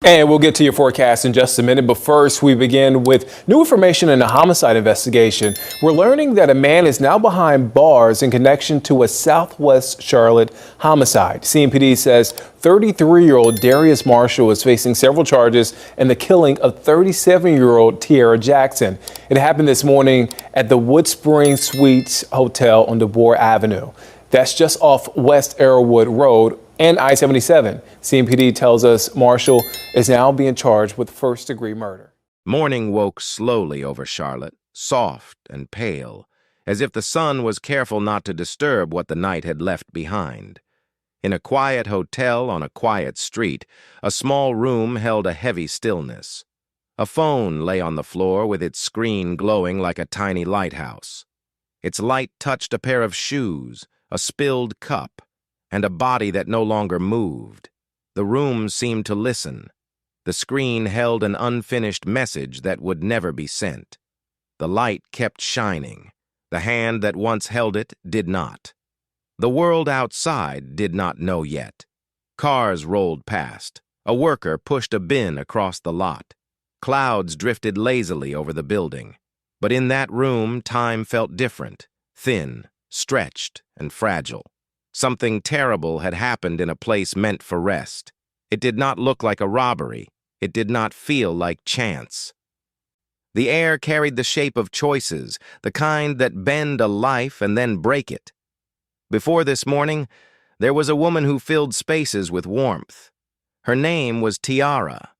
And we'll get to your forecast in just a minute, but first we begin with new information in a homicide investigation. We're learning that a man is now behind bars in connection to a Southwest Charlotte homicide. CMPD says 33-year-old Darius Marshall is facing several charges in the killing of 37-year-old Tiara Jackson. It happened this morning at the Wood Spring Suites Hotel on DeBoer Avenue. That's just off West Arrowwood Road and I-77. CMPD tells us Marshall is now being charged with first-degree murder. Morning woke slowly over Charlotte, soft and pale, as if the sun was careful not to disturb what the night had left behind. In a quiet hotel on a quiet street, a small room held a heavy stillness. A phone lay on the floor with its screen glowing like a tiny lighthouse. Its light touched a pair of shoes, a spilled cup, and a body that no longer moved. The room seemed to listen. The screen held an unfinished message that would never be sent. The light kept shining. The hand that once held it did not. The world outside did not know yet. Cars rolled past. A worker pushed a bin across the lot. Clouds drifted lazily over the building. But in that room, time felt different, thin, stretched, and fragile. Something terrible had happened in a place meant for rest. It did not look like a robbery. It did not feel like chance. The air carried the shape of choices, the kind that bend a life and then break it. Before this morning, there was a woman who filled spaces with warmth. Her name was Tiara.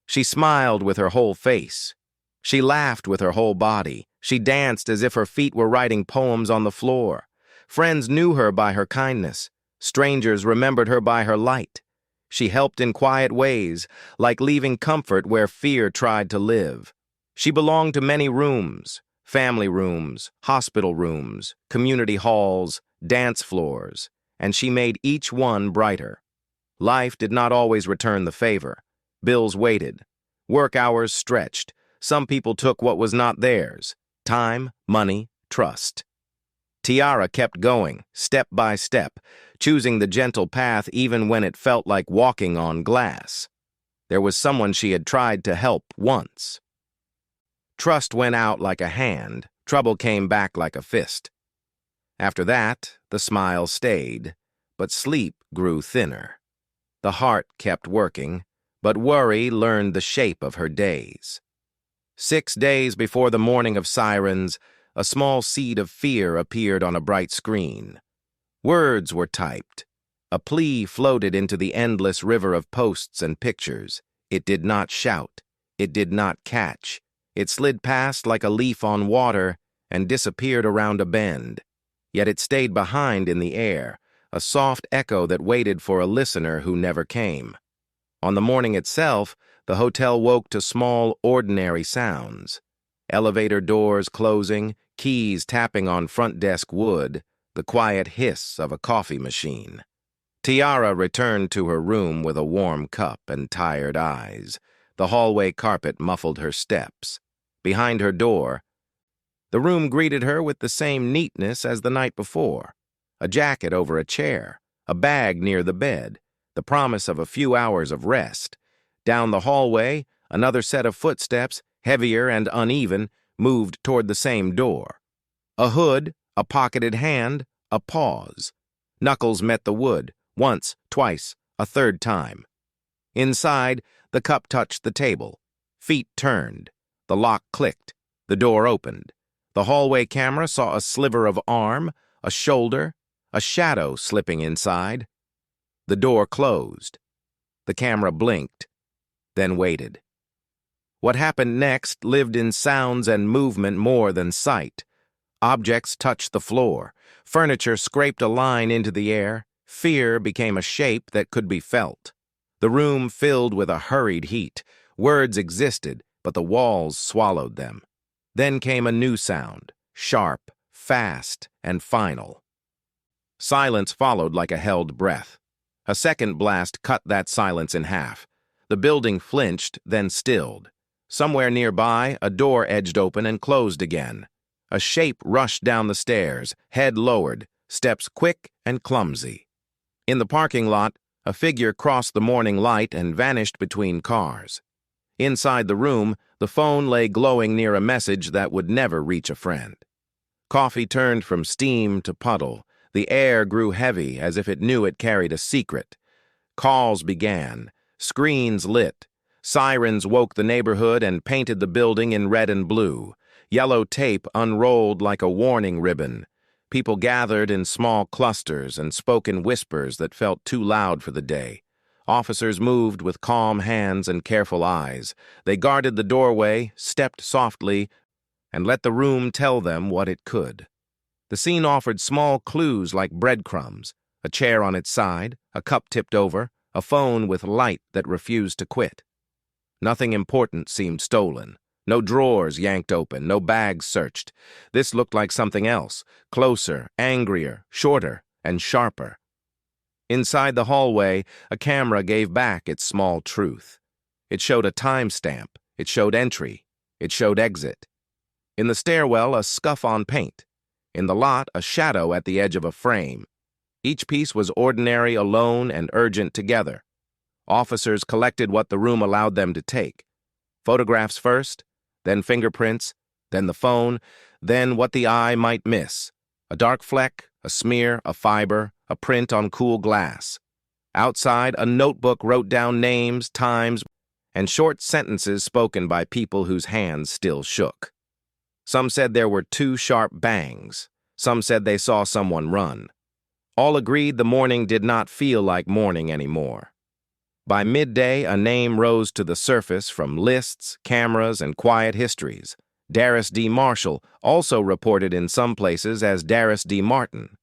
She smiled with her whole face. She laughed with her whole body. She danced as if her feet were writing poems on the floor. Friends knew her by her kindness. Strangers remembered her by her light. She helped in quiet ways, like leaving comfort where fear tried to live. She belonged to many rooms, family rooms, hospital rooms, community halls, dance floors, and she made each one brighter. Life did not always return the favor. Bills waited. Work hours stretched. Some people took what was not theirs: time, money, trust. Tiara kept going, step by step, choosing the gentle path even when it felt like walking on glass. There was someone she had tried to help once. Trust went out like a hand, trouble came back like a fist. After that, the smile stayed, but sleep grew thinner. The heart kept working, but worry learned the shape of her days. 6 days before the morning of sirens, a small seed of fear appeared on a bright screen. Words were typed. A plea floated into the endless river of posts and pictures. It did not shout. It did not catch. It slid past like a leaf on water and disappeared around a bend. Yet it stayed behind in the air, a soft echo that waited for a listener who never came. On the morning itself, the hotel woke to small, ordinary sounds. Elevator doors closing, keys tapping on front desk wood, the quiet hiss of a coffee machine. Tiara returned to her room with a warm cup and tired eyes. The hallway carpet muffled her steps. Behind her door, the room greeted her with the same neatness as the night before. A jacket over a chair, a bag near the bed, the promise of a few hours of rest. Down the hallway, another set of footsteps, heavier and uneven, moved toward the same door. A hood, a pocketed hand, a pause. Knuckles met the wood, once, twice, a third time. Inside, the cup touched the table. Feet turned. The lock clicked. The door opened. The hallway camera saw a sliver of arm, a shoulder, a shadow slipping inside. The door closed. The camera blinked, then waited. What happened next lived in sounds and movement more than sight. Objects touched the floor. Furniture scraped a line into the air. Fear became a shape that could be felt. The room filled with a hurried heat. Words existed, but the walls swallowed them. Then came a new sound, sharp, fast, and final. Silence followed like a held breath. A second blast cut that silence in half. The building flinched, then stilled. Somewhere nearby, a door edged open and closed again. A shape rushed down the stairs, head lowered, steps quick and clumsy. In the parking lot, A figure crossed the morning light and vanished between cars. Inside the room, the phone lay glowing near a message that would never reach a friend. Coffee turned from steam to puddle. The air grew heavy as if it knew it carried a secret. Calls began. Screens lit. Sirens woke the neighborhood and painted the building in red and blue. Yellow tape unrolled like a warning ribbon. People gathered in small clusters and spoke in whispers that felt too loud for the day. Officers moved with calm hands and careful eyes. They guarded the doorway, stepped softly, and let the room tell them what it could. The scene offered small clues like breadcrumbs: a chair on its side, a cup tipped over, a phone with light that refused to quit. Nothing important seemed stolen. No drawers yanked open, no bags searched. This looked like something else, closer, angrier, shorter, and sharper. Inside the hallway, a camera gave back its small truth. It showed a timestamp. It showed entry. It showed exit. In the stairwell, a scuff on paint. In the lot, a shadow at the edge of a frame. Each piece was ordinary, alone, and urgent together. Officers collected what the room allowed them to take. Photographs first, then fingerprints, then the phone, then what the eye might miss. A dark fleck, a smear, a fiber, a print on cool glass. Outside, a notebook wrote down names, times, and short sentences spoken by people whose hands still shook. Some said there were 2 sharp bangs. Some said they saw someone run. All agreed the morning did not feel like morning anymore. By midday, a name rose to the surface from lists, cameras, and quiet histories. Darris D. Marshall, also reported in some places as Darris D. Martin.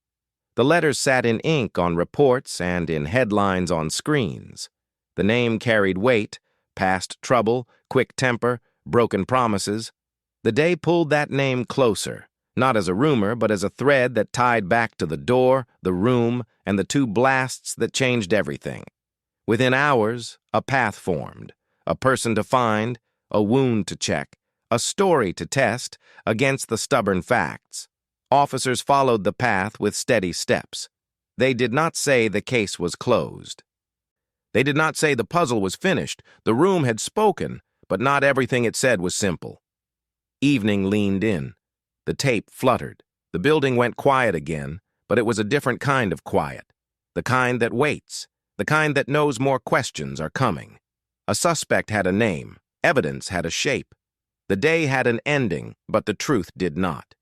The letters sat in ink on reports and in headlines on screens. The name carried weight: past trouble, quick temper, broken promises. The day pulled that name closer, not as a rumor, but as a thread that tied back to the door, the room, and the 2 blasts that changed everything. Within hours, a path formed, a person to find, a wound to check, a story to test against the stubborn facts. Officers followed the path with steady steps. They did not say the case was closed. They did not say the puzzle was finished. The room had spoken, but not everything it said was simple. Evening leaned in. The tape fluttered. The building went quiet again, but it was a different kind of quiet. The kind that waits. The kind that knows more questions are coming. A suspect had a name. Evidence had a shape. The day had an ending, but the truth did not.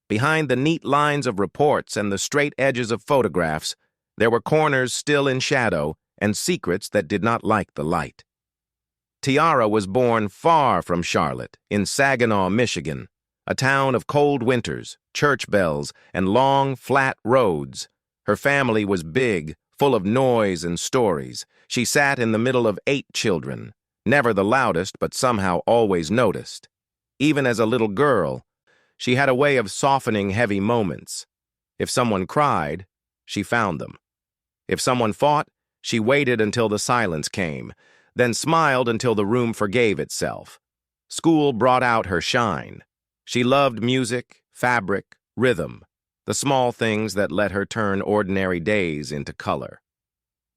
Behind the neat lines of reports and the straight edges of photographs, there were corners still in shadow and secrets that did not like the light. Tiara was born far from Charlotte, in Saginaw, Michigan, a town of cold winters, church bells, and long, flat roads. Her family was big, full of noise and stories. She sat in the middle of 8 children, never the loudest, but somehow always noticed. Even as a little girl, she had a way of softening heavy moments. If someone cried, she found them. If someone fought, she waited until the silence came, then smiled until the room forgave itself. School brought out her shine. She loved music, fabric, rhythm, the small things that let her turn ordinary days into color.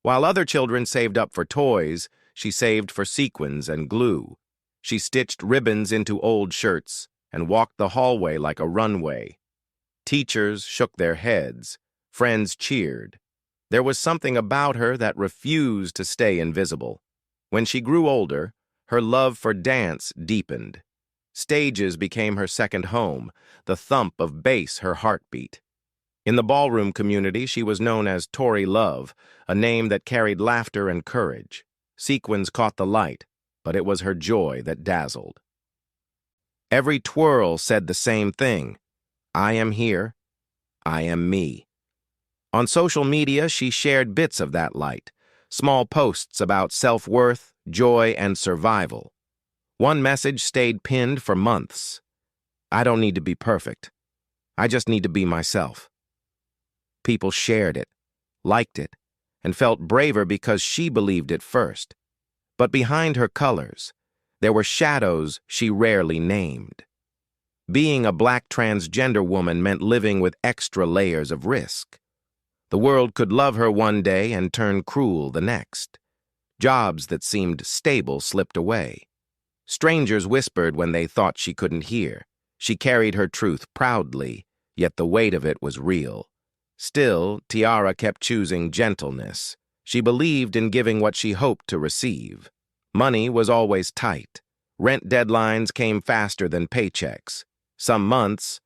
While other children saved up for toys, she saved for sequins and glue. She stitched ribbons into old shirts and walked the hallway like a runway. Teachers shook their heads. Friends cheered. There was something about her that refused to stay invisible. When she grew older, her love for dance deepened. Stages became her second home, the thump of bass her heartbeat. In the ballroom community, she was known as Tory Love, a name that carried laughter and courage. Sequins caught the light, but it was her joy that dazzled. Every twirl said the same thing: I am here, I am me. On social media, she shared bits of that light, small posts about self-worth, joy, and survival. One message stayed pinned for months: I don't need to be perfect. I just need to be myself. People shared it, liked it, and felt braver because she believed it first. But behind her colors, there were shadows she rarely named. Being a black transgender woman meant living with extra layers of risk. The world could love her one day and turn cruel the next. Jobs that seemed stable slipped away. Strangers whispered when they thought she couldn't hear. She carried her truth proudly, yet the weight of it was real. Still, Tiara kept choosing gentleness. She believed in giving what she hoped to receive. Money was always tight. Rent deadlines came faster than paychecks. Some months,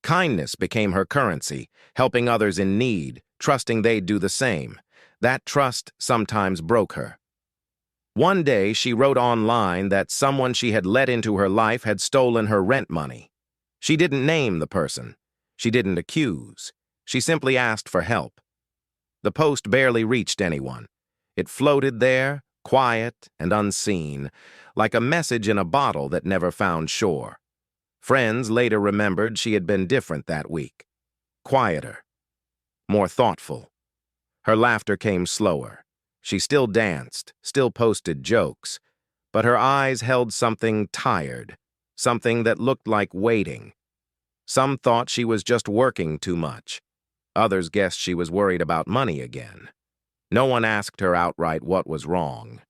kindness became her currency, helping others in need, trusting they'd do the same. That trust sometimes broke her. One day, she wrote online that someone she had let into her life had stolen her rent money. She didn't name the person. She didn't accuse. She simply asked for help. The post barely reached anyone. It floated there, quiet and unseen, like a message in a bottle that never found shore. Friends later remembered she had been different that week. Quieter. More thoughtful. Her laughter came slower. She still danced, still posted jokes, but her eyes held something tired, something that looked like waiting. Some thought she was just working too much. Others guessed she was worried about money again. No one asked her outright what was wrong,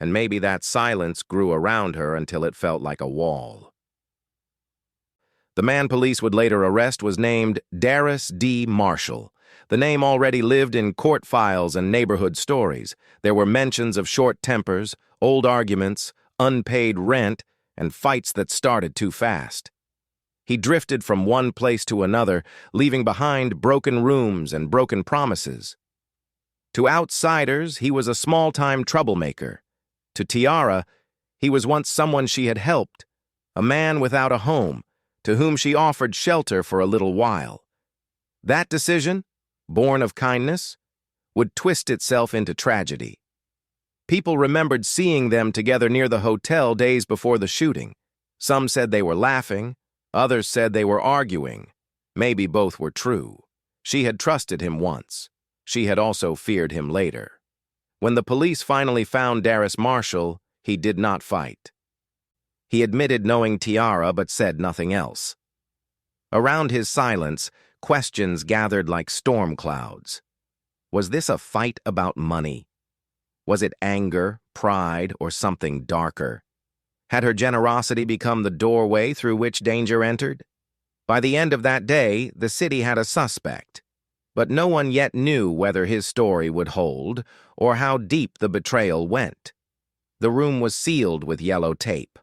and maybe that silence grew around her until it felt like a wall. The man police would later arrest was named Darius D. Marshall. The name already lived in court files and neighborhood stories. There were mentions of short tempers, old arguments, unpaid rent, and fights that started too fast. He drifted from one place to another, leaving behind broken rooms and broken promises. To outsiders, he was a small-time troublemaker. To Tiara, he was once someone she had helped, a man without a home, to whom she offered shelter for a little while. That decision, born of kindness, would twist itself into tragedy. People remembered seeing them together near the hotel days before the shooting. Some said they were laughing, others said they were arguing. Maybe both were true. She had trusted him once. She had also feared him later. When the police finally found Darius Marshall, he did not fight. He admitted knowing Tiara but said nothing else. Around his silence, questions gathered like storm clouds. Was this a fight about money? Was it anger, pride, or something darker? Had her generosity become the doorway through which danger entered? By the end of that day, the city had a suspect, but no one yet knew whether his story would hold or how deep the betrayal went. The room was sealed with yellow tape.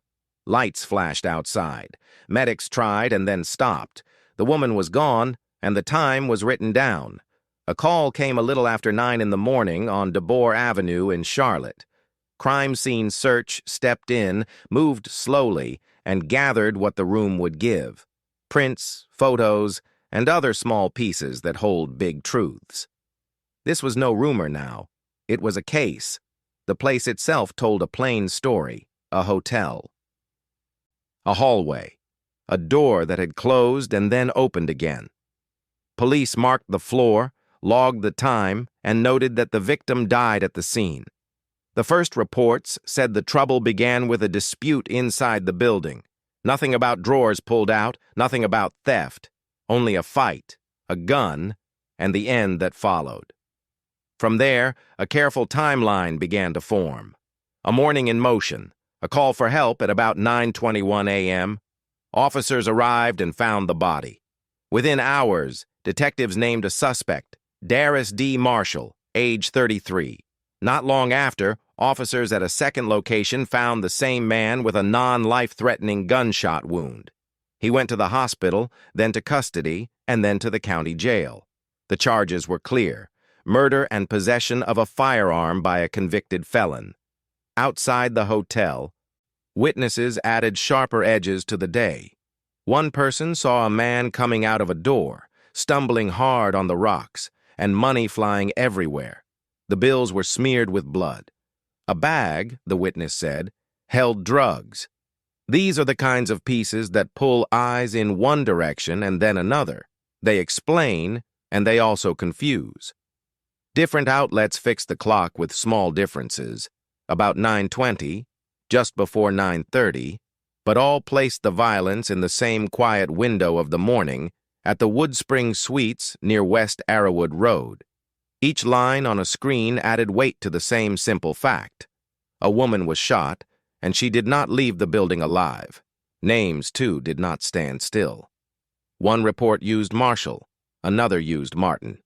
Lights flashed outside. Medics tried and then stopped. The woman was gone, and the time was written down. A call came a little after 9 in the morning on DeBoer Avenue in Charlotte. Crime scene search stepped in, moved slowly, and gathered what the room would give: prints, photos, and other small pieces that hold big truths. This was no rumor now. It was a case. The place itself told a plain story: a hotel. A hallway. A door that had closed and then opened again. Police marked the floor, logged the time, and noted that the victim died at the scene. The first reports said the trouble began with a dispute inside the building. Nothing about drawers pulled out, nothing about theft. Only a fight, a gun, and the end that followed. From there, a careful timeline began to form. A morning in motion, a call for help at about 9:21 a.m. Officers arrived and found the body. Within hours, detectives named a suspect, Darius D. Marshall, age 33. Not long after, officers at a second location found the same man with a non-life-threatening gunshot wound. He went to the hospital, then to custody, and then to the county jail. The charges were clear: murder and possession of a firearm by a convicted felon. Outside the hotel, witnesses added sharper edges to the day. One person saw a man coming out of a door, stumbling hard on the rocks, and money flying everywhere. The bills were smeared with blood. A bag, the witness said, held drugs. These are the kinds of pieces that pull eyes in one direction and then another. They explain, and they also confuse. Different outlets fixed the clock with small differences. About 9:20, just before 9:30, but all placed the violence in the same quiet window of the morning at the Woodspring Suites near West Arrowwood Road. Each line on a screen added weight to the same simple fact. A woman was shot, and she did not leave the building alive. Names, too, did not stand still. One report used Marshall, another used Martin.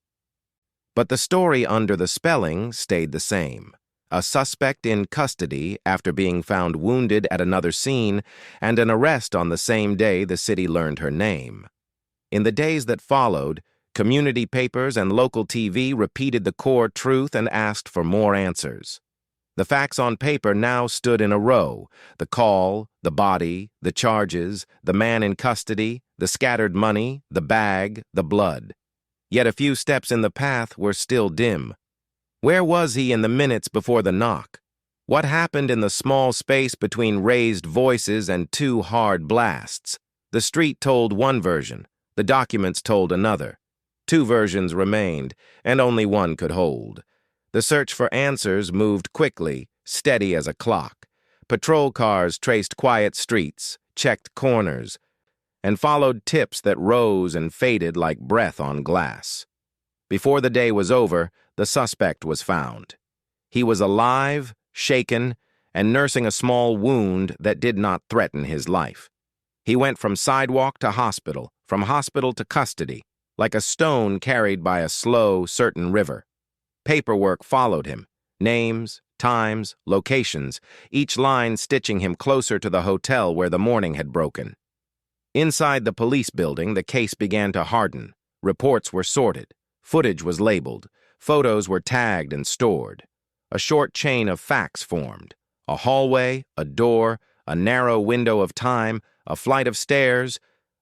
But the story under the spelling stayed the same. A suspect in custody after being found wounded at another scene, and an arrest on the same day the city learned her name. In the days that followed, community papers and local TV repeated the core truth and asked for more answers. The facts on paper now stood in a row: the call, the body, the charges, the man in custody, the scattered money, the bag, the blood. Yet a few steps in the path were still dim. Where was he in the minutes before the knock? What happened in the small space between raised voices and two hard blasts? The street told one version, the documents told another. Two versions remained, and only one could hold. The search for answers moved quickly, steady as a clock. Patrol cars traced quiet streets, checked corners, and followed tips that rose and faded like breath on glass. Before the day was over, the suspect was found. He was alive, shaken, and nursing a small wound that did not threaten his life. He went from sidewalk to hospital, from hospital to custody, like a stone carried by a slow, certain river. Paperwork followed him: names, times, locations, each line stitching him closer to the hotel where the morning had broken. Inside the police building, the case began to harden. Reports were sorted. Footage was labeled. Photos were tagged and stored. A short chain of facts formed: a hallway, a door, a narrow window of time, a flight of stairs,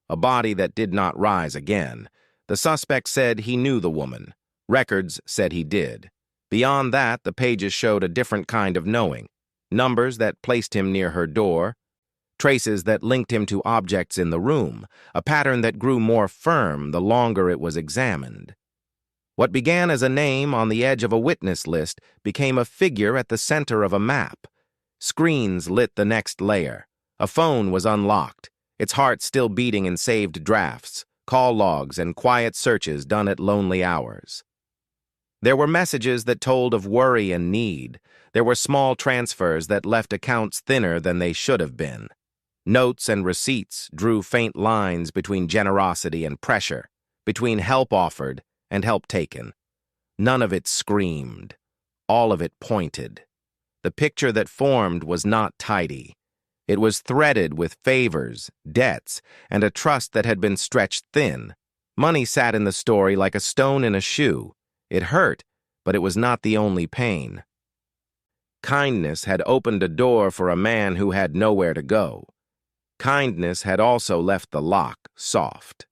a body that did not rise again. The suspect said he knew the woman. Records said he did. Beyond that, the pages showed a different kind of knowing: numbers that placed him near her door, traces that linked him to objects in the room, a pattern that grew more firm the longer it was examined. What began as a name on the edge of a witness list became a figure at the center of a map. Screens lit the next layer. A phone was unlocked, its heart still beating in saved drafts, call logs, and quiet searches done at lonely hours. There were messages that told of worry and need. There were small transfers that left accounts thinner than they should have been. Notes and receipts drew faint lines between generosity and pressure, between help offered and help taken. None of it screamed. All of it pointed. The picture that formed was not tidy. It was threaded with favors, debts, and a trust that had been stretched thin. Money sat in the story like a stone in a shoe. It hurt, but it was not the only pain. Kindness had opened a door for a man who had nowhere to go. Kindness had also left the lock soft.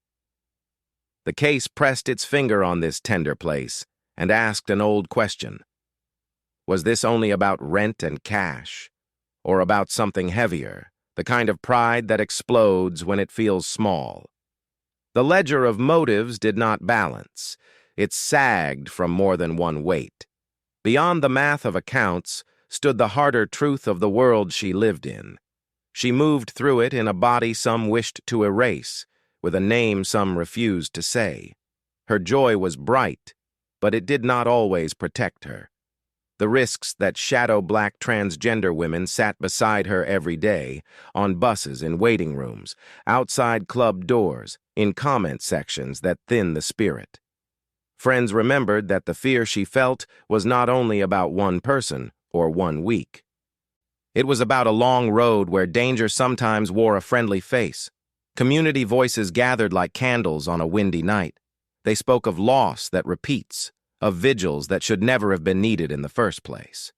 The case pressed its finger on this tender place and asked an old question. Was this only about rent and cash, or about something heavier, the kind of pride that explodes when it feels small? The ledger of motives did not balance. It sagged from more than one weight. Beyond the math of accounts stood the harder truth of the world she lived in. She moved through it in a body some wished to erase, with a name some refused to say. Her joy was bright, but it did not always protect her. The risks that shadow black transgender women sat beside her every day, on buses, in waiting rooms, outside club doors, in comment sections that thinned the spirit. Friends remembered that the fear she felt was not only about one person or one week. It was about a long road where danger sometimes wore a friendly face. Community voices gathered like candles on a windy night. They spoke of loss that repeats, of vigils that should never have been needed in the first place.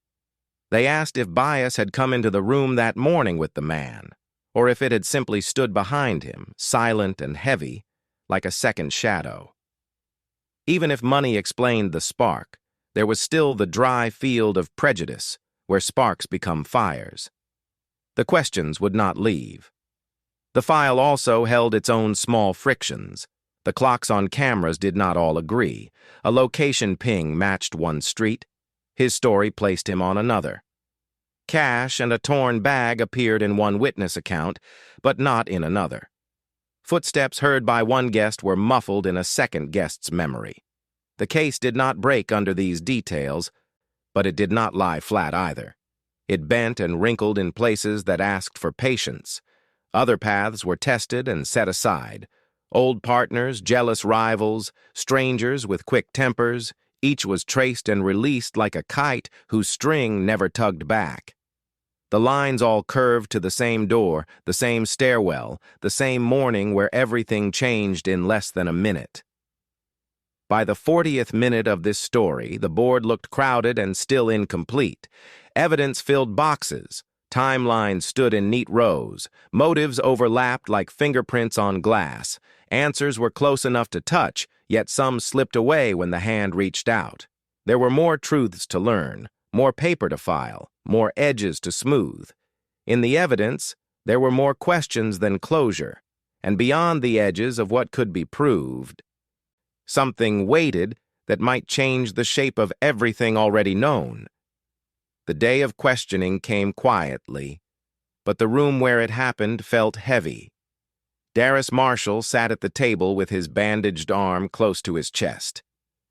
They asked if bias had come into the room that morning with the man, or if it had simply stood behind him, silent and heavy, like a second shadow. Even if money explained the spark, there was still the dry field of prejudice, where sparks become fires. The questions would not leave. The file also held its own small frictions. The clocks on cameras did not all agree. A location ping matched one street. His story placed him on another. Cash and a torn bag appeared in one witness account, but not in another. Footsteps heard by one guest were muffled in a second guest's memory. The case did not break under these details, but it did not lie flat either. It bent and wrinkled in places that asked for patience. Other paths were tested and set aside. Old partners, jealous rivals, strangers with quick tempers, each was traced and released like a kite whose string never tugged back. The lines all curved to the same door, the same stairwell, the same morning where everything changed in less than a minute. By the 40th minute of this story, the board looked crowded and still incomplete. Evidence filled boxes. Timelines stood in neat rows. Motives overlapped like fingerprints on glass. Answers were close enough to touch, yet some slipped away when the hand reached out. There were more truths to learn, more paper to file, more edges to smooth. In the evidence, there were more questions than closure, and beyond the edges of what could be proved, something waited that might change the shape of everything already known. The day of questioning came quietly, but the room where it happened felt heavy. Darris Marshall sat at the table with his bandaged arm close to his chest.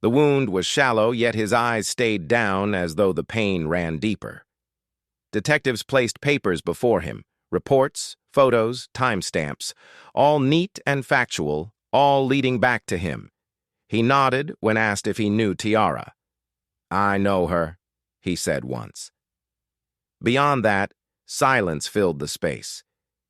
The wound was shallow, yet his eyes stayed down as though the pain ran deeper. Detectives placed papers before him, reports, photos, timestamps, all neat and factual, all leading back to him. He nodded when asked if he knew Tiara. "I know her," he said once. Beyond that, silence filled the space.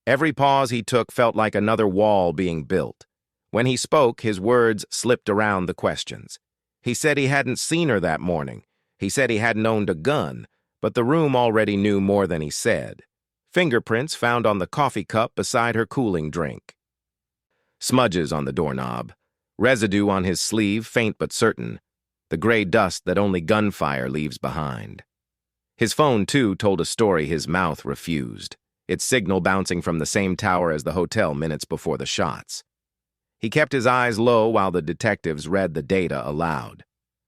Every pause he took felt like another wall being built. When he spoke, his words slipped around the questions. He said he hadn't seen her that morning. He said he hadn't owned a gun, but the room already knew more than he said. Fingerprints found on the coffee cup beside her cooling drink. Smudges on the doorknob. Residue on his sleeve, faint but certain. The gray dust that only gunfire leaves behind. His phone, too, told a story his mouth refused, its signal bouncing from the same tower as the hotel minutes before the shots. He kept his eyes low while the detectives read the data aloud.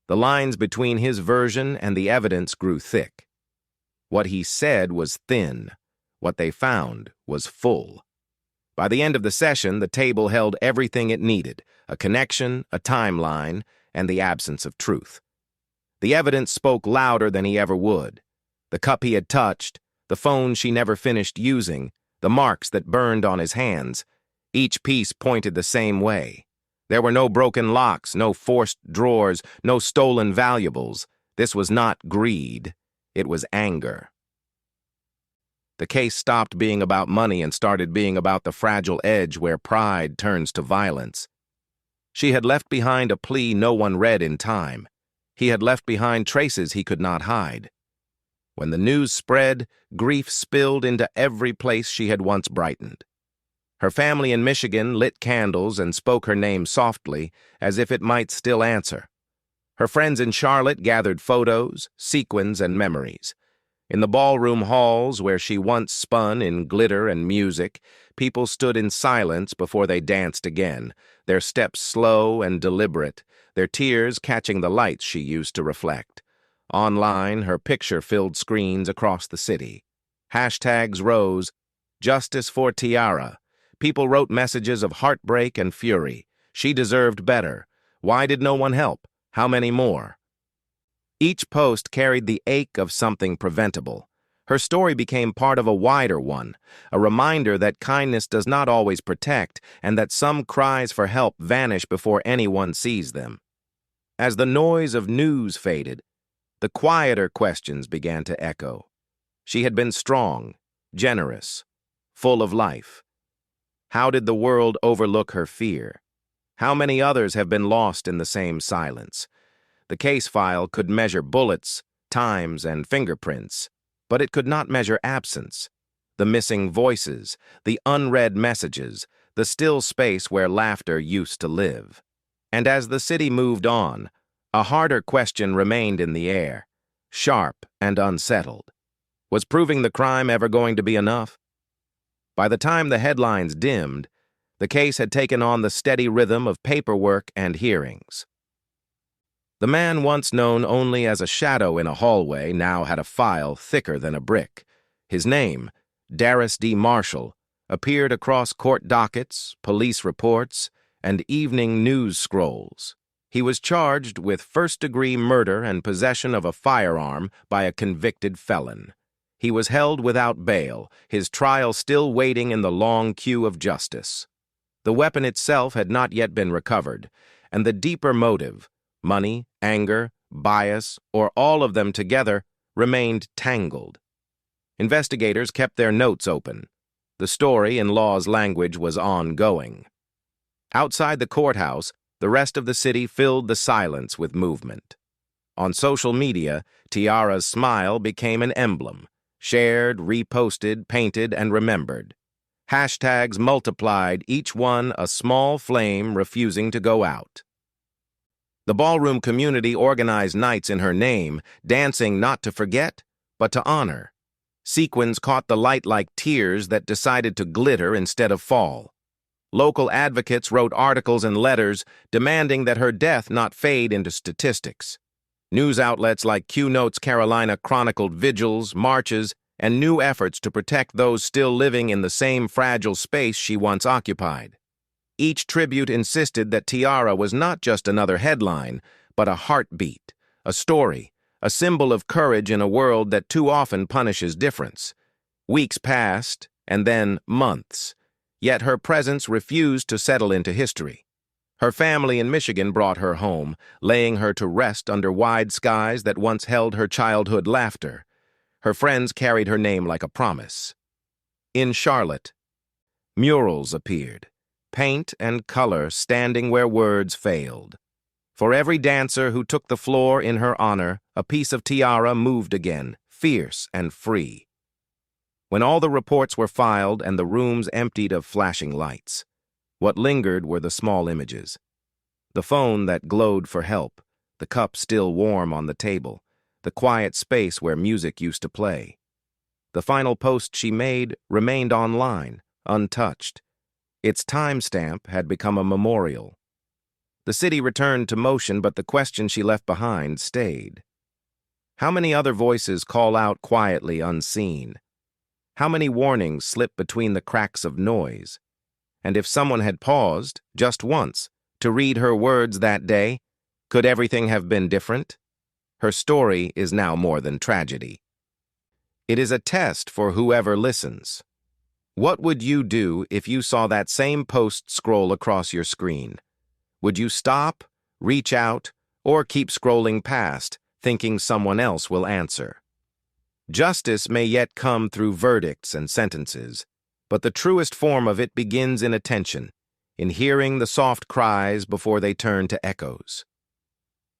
The lines between his version and the evidence grew thick. What he said was thin. What they found was full. By the end of the session, the table held everything it needed: a connection, a timeline, and the absence of truth. The evidence spoke louder than he ever would. The cup he had touched, the phone she never finished using, the marks that burned on his hands, each piece pointed the same way. There were no broken locks, no forced drawers, no stolen valuables. This was not greed. It was anger. The case stopped being about money and started being about the fragile edge where pride turns to violence. She had left behind a plea no one read in time. He had left behind traces he could not hide. When the news spread, grief spilled into every place she had once brightened. Her family in Michigan lit candles and spoke her name softly, as if it might still answer. Her friends in Charlotte gathered photos, sequins, and memories. In the ballroom halls where she once spun in glitter and music, people stood in silence before they danced again, their steps slow and deliberate, their tears catching the lights she used to reflect. Online, her picture filled screens across the city. Hashtags rose, "Justice for Tiara." People wrote messages of heartbreak and fury. She deserved better. Why did no one help? How many more? Each post carried the ache of something preventable. Her story became part of a wider one, a reminder that kindness does not always protect and that some cries for help vanish before anyone sees them. As the noise of news faded, the quieter questions began to echo. She had been strong, generous, full of life. How did the world overlook her fear? How many others have been lost in the same silence? The case file could measure bullets, times, and fingerprints, but it could not measure absence, the missing voices, the unread messages, the still space where laughter used to live. And as the city moved on, a harder question remained in the air, sharp and unsettled. Was proving the crime ever going to be enough? By the time the headlines dimmed, the case had taken on the steady rhythm of paperwork and hearings. The man once known only as a shadow in a hallway now had a file thicker than a brick. His name, Darris D. Marshall, appeared across court dockets, police reports, and evening news scrolls. He was charged with first-degree murder and possession of a firearm by a convicted felon. He was held without bail, his trial still waiting in the long queue of justice. The weapon itself had not yet been recovered, and the deeper motive, money, anger, bias, or all of them together, remained tangled. Investigators kept their notes open. The story, in law's language, was ongoing. Outside the courthouse, the rest of the city filled the silence with movement. On social media, Tiara's smile became an emblem, shared, reposted, painted, and remembered. Hashtags multiplied, each one a small flame refusing to go out. The ballroom community organized nights in her name, dancing not to forget, but to honor. Sequins caught the light like tears that decided to glitter instead of fall. Local advocates wrote articles and letters demanding that her death not fade into statistics. News outlets like Q Notes Carolina chronicled vigils, marches, and new efforts to protect those still living in the same fragile space she once occupied. Each tribute insisted that Tiara was not just another headline, but a heartbeat, a story, a symbol of courage in a world that too often punishes difference. Weeks passed, and then months. Yet her presence refused to settle into history. Her family in Michigan brought her home, laying her to rest under wide skies that once held her childhood laughter. Her friends carried her name like a promise. In Charlotte, murals appeared, paint and color standing where words failed. For every dancer who took the floor in her honor, a piece of Tiara moved again, fierce and free. When all the reports were filed and the rooms emptied of flashing lights, what lingered were the small images. The phone that glowed for help, the cup still warm on the table, the quiet space where music used to play. The final post she made remained online, untouched. Its timestamp had become a memorial. The city returned to motion, but the question she left behind stayed. How many other voices call out quietly unseen? How many warnings slip between the cracks of noise? And if someone had paused, just once, to read her words that day, could everything have been different? Her story is now more than tragedy. It is a test for whoever listens. What would you do if you saw that same post scroll across your screen? Would you stop, reach out, or keep scrolling past, thinking someone else will answer? Justice may yet come through verdicts and sentences, but the truest form of it begins in attention, in hearing the soft cries before they turn to echoes.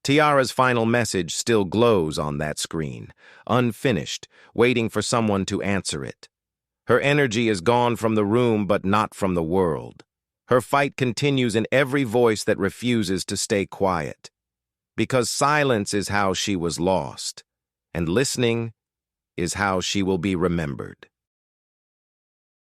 Tiara's final message still glows on that screen, unfinished, waiting for someone to answer it. Her energy is gone from the room, but not from the world. Her fight continues in every voice that refuses to stay quiet. Because silence is how she was lost, and listening is how she will be remembered.